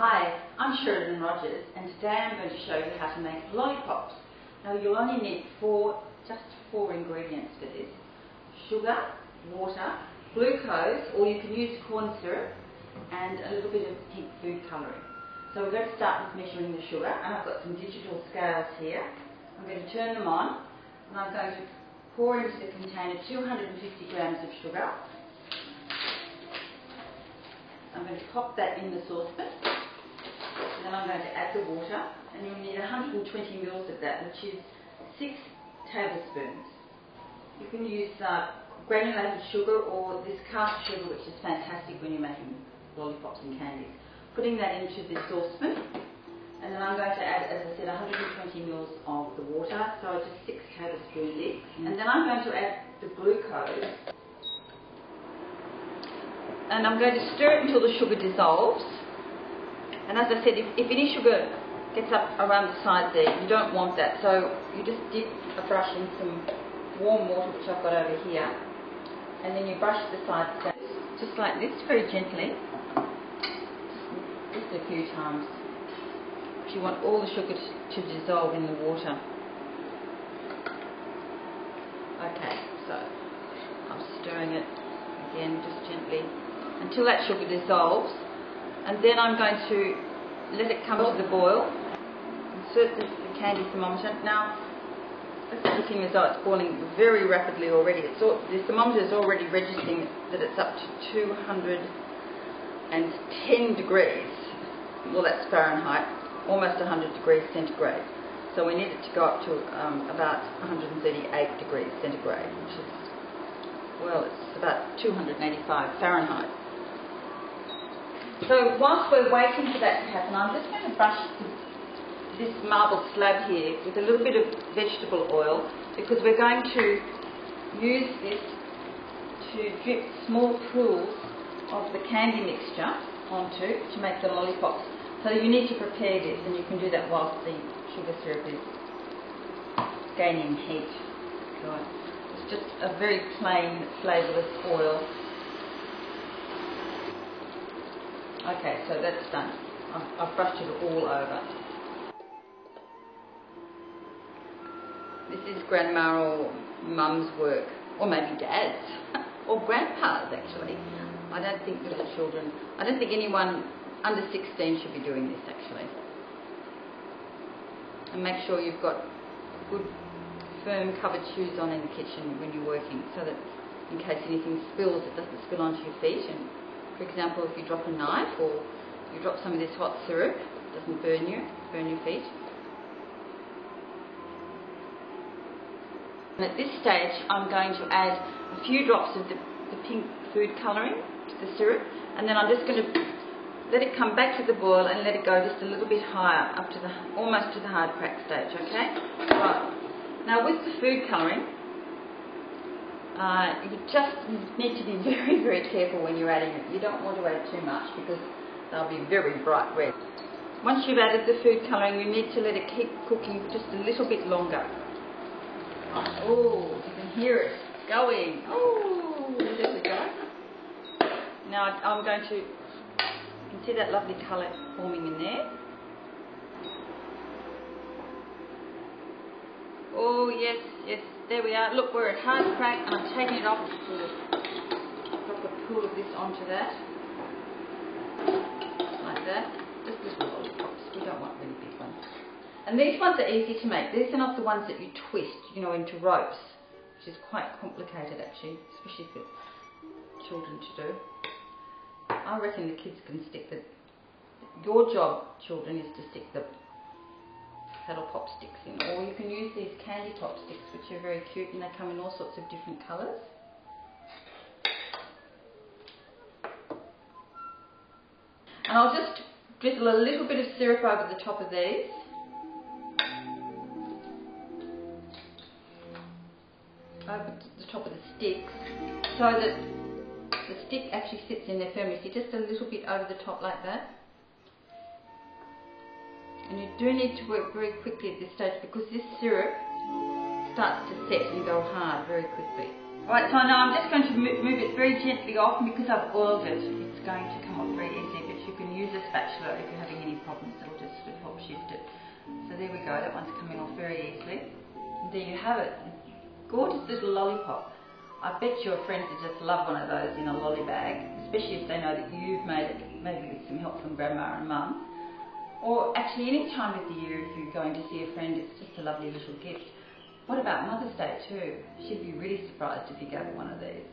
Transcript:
Hi, I'm Sheridan Rogers, and today I'm going to show you how to make lollipops. Now you'll only need just four ingredients for this: sugar, water, glucose, or you can use corn syrup, and a little bit of pink food colouring. So we're going to start with measuring the sugar, and I've got some digital scales here. I'm going to turn them on, and I'm going to pour into the container 250 grams of sugar. I'm going to pop that in the saucepan, and then I'm going to add the water, and you'll need 120 mils of that, which is 6 tablespoons. You can use granulated sugar or this caster sugar, which is fantastic when you're making lollipops and candies. Putting that into the saucepan, and then I'm going to add, as I said, 120 mils of the water, so just 6 tablespoons each. And then I'm going to add the glucose. And I'm going to stir it until the sugar dissolves. And as I said, if any sugar gets up around the side there, you don't want that. So you just dip a brush in some warm water, which I've got over here, and then you brush the sides down, just like this, very gently, just a few times. If you want all the sugar to dissolve in the water. Okay, so I'm stirring it again, just gently, until that sugar dissolves, and then I'm going to let it come to the boil. Insert the candy thermometer. Now, it's looking as though it's boiling very rapidly already. The thermometer is already registering that it's up to 210 degrees. Well, that's Fahrenheit, almost 100 degrees centigrade. So we need it to go up to about 138 degrees centigrade, which is, well, it's about 285 Fahrenheit. So whilst we're waiting for that to happen, I'm just going to brush this marble slab here with a little bit of vegetable oil, because we're going to use this to drip small pools of the candy mixture onto to make the lollipops. So you need to prepare this, and you can do that whilst the sugar syrup is gaining heat. So it's just a very plain, flavourless oil. Okay, so that's done. I've brushed it all over. This is Grandma or Mum's work, or maybe Dad's, or Grandpa's actually. I don't think anyone under 16 should be doing this actually. And make sure you've got good, firm covered shoes on in the kitchen when you're working, so that in case anything spills, it doesn't spill onto your feet. And for example, if you drop a knife or you drop some of this hot syrup, it doesn't burn your feet. And at this stage, I'm going to add a few drops of the pink food colouring to the syrup, and then I'm just going to let it come back to the boil and let it go just a little bit higher, up to almost to the hard crack stage. Okay. Right. Now with the food colouring, you just need to be very, very careful when you're adding it. You don't want to add too much because they'll be very bright red. Once you've added the food colouring, you need to let it keep cooking just a little bit longer. Oh, you can hear it going. Oh, there we go. Now I'm going to, you can see that lovely colour forming in there. Oh yes, yes, there we are. Look, we're at hard crack, and I'm taking it off to drop a pool of this onto that, like that. Just little lollipops. We don't want really big ones. And these ones are easy to make. These are not the ones that you twist, into ropes, which is quite complicated actually, especially for children to do. I reckon the kids can stick the. Your job, children, is to stick the paddle pop sticks in, or you can use these candy pop sticks, which are very cute, and they come in all sorts of different colours. And I'll just drizzle a little bit of syrup over the top of these. Over the top of the sticks, so that the stick actually sits in there firmly. See, just a little bit over the top like that. And you do need to work very quickly at this stage, because this syrup starts to set and go hard very quickly. Alright, so now I'm just going to move it very gently off, and because I've oiled it, it's going to come off very easy, but you can use a spatula spatula if you're having any problems. It'll just sort of help shift it. So there we go, that one's coming off very easily. And there you have it. Gorgeous little lollipop. I bet your friends would just love one of those in a lolly bag, especially if they know that you've made it, maybe with some help from grandma and mum. Or actually any time of the year if you're going to see a friend, it's just a lovely little gift. What about Mother's Day too? She'd be really surprised if you gave her one of these.